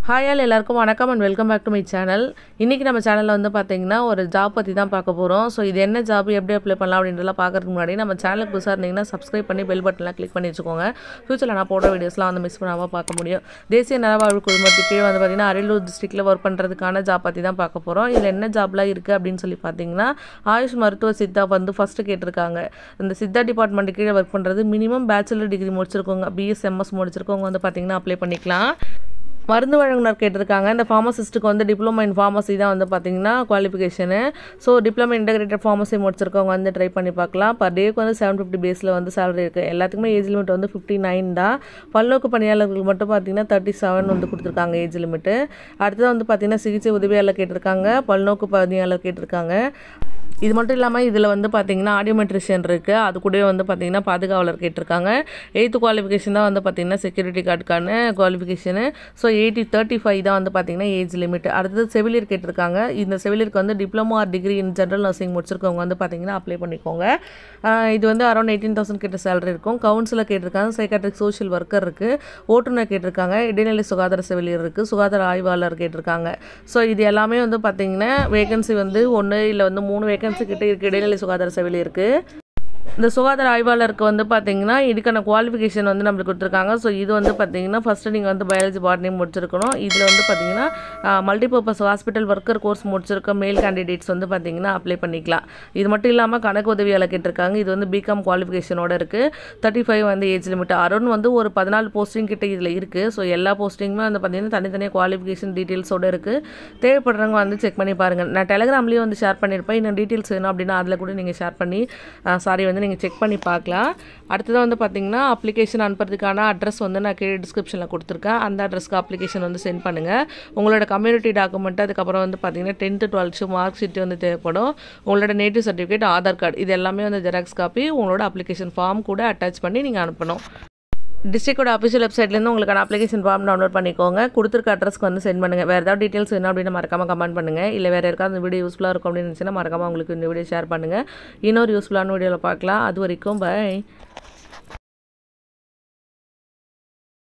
Hi all எல்லாருக்கும் வணக்கம் and welcome back to my channel. இன்றைக்கி நம்ம சேனலில் வந்து பார்த்தீங்கன்னா ஒரு ஜாப் பற்றி தான் பார்க்க போகிறோம். ஸோ இது என்ன ஜாப், எப்படி அப்ளை பண்ணலாம் அப்படின்றலாம் பார்க்கறதுக்கு முன்னாடி நம்ம சேனலுக்கு புதுசாக இருந்தீங்கன்னா சப்ஸ்கிரைப் பண்ணி பெல் பட்டன்லாம் கிளிக் பண்ணி வச்சுக்கோங்க. ஃபியூச்சரில் நான் போடுற வீடியோஸ்லாம் வந்து மிஸ் பண்ணாமல் பார்க்க முடியும். தேசிய நலவாழ்வு குழுமத்துக்கு கீழே வந்து பார்த்திங்கன்னா அரியலூர் டிஸ்ட்ரிக்ட்டில் ஒர்க் பண்ணுறதுக்கான ஜாப் பற்றி தான் பார்க்க போகிறோம். இதில் என்ன ஜாப்லாம் இருக்குது அப்படின்னு சொல்லி பார்த்தீங்கன்னா ஆயுஷ் மருத்துவ சித்தா வந்து ஃபஸ்ட்டு கேட்டிருக்காங்க. இந்த சித்தா டிபார்ட்மெண்ட் கீழே ஒர்க் பண்ணுறது மினிமம் பேச்சுலர் டிகிரி முடிச்சிருக்கோங்க, பிஎஸ்எம்எஸ் முடிச்சிருக்கவங்க வந்து பார்த்திங்கன்னா அப்ளை பண்ணிக்கலாம். மருந்து வழங்குனர் கேட்டிருக்காங்க. இந்த ஃபார்மசிஸ்ட்டுக்கு வந்து டிப்ளமோ இன் ஃபார்மசி தான் வந்து பார்த்திங்கன்னா qualification. So diploma integrated pharmacy முடிச்சிருக்கவங்க வந்து ட்ரை பண்ணி பார்க்கலாம். பர் டேக்கு வந்து 750 பேஸில் வந்து சேலரி இருக்குது. எல்லாத்துக்குமே ஏஜ் லிமிட் வந்து 59 தான். பல்நோக்கு பணியாளர்களுக்கு மட்டும் பார்த்திங்கன்னா 37 வந்து கொடுத்துருக்காங்க ஏஜ் லிமிட்டு. அடுத்தது வந்து பார்த்திங்கன்னா சிகிச்சை உதவியாளர் கேட்டிருக்காங்க, பல்நோக்கு பணியாளர் கேட்டிருக்காங்க. இது மட்டும் இல்லாமல் இதில் வந்து பார்த்திங்கன்னா ஆடியோமெட்ரிஷியன் இருக்குது, அது கூட வந்து பார்த்திங்கன்னா பாதுகாவலர் கேட்டிருக்காங்க. 8th குவாலிஃபிகேஷன் தான் வந்து பார்த்திங்கன்னா செக்யூரிட்டி கார்டுக்கான குவாலிஃபிகேஷனு. ஸோ 35 தான் வந்து பார்த்திங்கன்னா ஏஜ் லிமிட். அடுத்தது செவிலியர் கேட்டிருக்காங்க. இந்த செவிலியருக்கு வந்து diploma or degree in general nursing முடிச்சிருக்கவங்க வந்து பார்த்திங்கன்னா அப்ளை பண்ணிக்கோங்க. இது வந்து அரௌண்ட் 18,000 கிட்ட சேலரி இருக்கும். கவுன்சிலர் கேட்டிருக்காங்க, சைக்காட்ரிக் சோஷியல் ஒர்க்கர் இருக்குது, ஓட்டுநர் கேட்டிருக்காங்க, இடைநிலை சுகாதார செவிலியர் இருக்குது, சுகாதார ஆய்வாளர் கேட்டிருக்காங்க. ஸோ இது எல்லாமே வந்து பார்த்திங்கன்னா வேகன்சி வந்து 1 இல்லை வந்து 3 வேகன்சி கிட்ட இருக்குது. இடைநிலை சுகாதார செவிலியருக்கு. இந்த சுகாதார ஆய்வாளருக்கு வந்து பார்த்திங்கன்னா இதுக்கான குவாலிஃபிகேஷன் வந்து நம்மளுக்கு கொடுத்துருக்காங்க. ஸோ இது வந்து பார்த்திங்கன்னா ஃபஸ்ட்டு நீங்கள் வந்து பயாலஜி பாட்னி முடிச்சிருக்கணும். இதில் வந்து பார்த்திங்கன்னா மல்டிபர்பஸ் ஹாஸ்பிட்டல் ஒர்க்கர் கோர்ஸ் முடிச்சிருக்க மேல் கேண்டிடேட்ஸ் வந்து பார்த்திங்கன்னா அப்ளை பண்ணிக்கலாம். இது மட்டும் இல்லாமல் கணக்கு உதவியாளர் கேட்டிருக்காங்க. இது வந்து பிகாம் குவாலிஃபிகேஷனோட இருக்குது. 35 வந்து ஏஜ் லிமிட். அரௌண்ட் வந்து ஒரு 14 போஸ்டிங் கிட்ட இதில் இருக்குது. ஸோ எல்லா போஸ்டிங்குமே வந்து பார்த்திங்கன்னா தனித்தனியாக குவாலிஃபிகேஷன் டீட்டெயில்ஸோடு இருக்குது. தேவைப்படுறவங்க வந்து செக் பண்ணி பாருங்கள். நான் டெலிகிராம்லேயும் வந்து ஷேர் பண்ணியிருப்பேன். இன்னும் டீட்டெயில்ஸ் வேணும் அப்படின்னா அதில் கூட நீங்கள் ஷேர் பண்ணி நீங்கள் செக் பண்ணி பார்க்கலாம். அடுத்ததாக வந்து பார்த்திங்கன்னா அப்ளிகேஷன் அனுப்புறதுக்கான அட்ரஸ் வந்து நான் கீழே டிஸ்கிரிப்ஷனில் கொடுத்துருக்கேன். அந்த அட்ரஸ்க்கு அப்ளிகேஷன் வந்து சென்ட் பண்ணுங்கள். உங்களோட கம்யூனிட்டி டாக்குமெண்ட், அதுக்கப்புறம் வந்து பார்த்திங்கன்னா 10th 12th மார்க் ஷீட் வந்து தேவைப்படும். உங்களோட நேட்டிவ் சர்டிஃபிகேட், ஆதார் கார்டு, இது எல்லாமே வந்து ஜெராக்ஸ் காப்பி உங்களோட அப்ளிகேஷன் ஃபார்ம் கூட அட்டாச் பண்ணி நீங்கள் அனுப்பணும். டிஸ்ட்ரிக்டோட அஃபிஷியல் வெப்சைட்லேருந்து உங்களுக்கான அப்ளிகேஷன் ஃபார்ம் டவுன்லோட் பண்ணிக்கோங்க. கொடுத்துருக்க அட்ரஸ்க்கு வந்து சென்ட் பண்ணுங்கள். வேறு ஏதாவது டீட்டெயில்ஸ் வேணும் அப்படின்னு மறக்காமல் கமெண்ட் பண்ணுங்கள். இல்லை வேறு யாருக்காவது இந்த வீடியோ யூஸ்ஃபுல்லாக இருக்கும் அப்படின்னு நினச்சின்னா மறக்காமல் உங்களுக்கு இந்த வீடியோ ஷேர் பண்ணுங்கள். இன்னொரு யூஸ்ஃபுல்லான வீடியோவில் பார்க்கலாம். அது வரைக்கும் பை.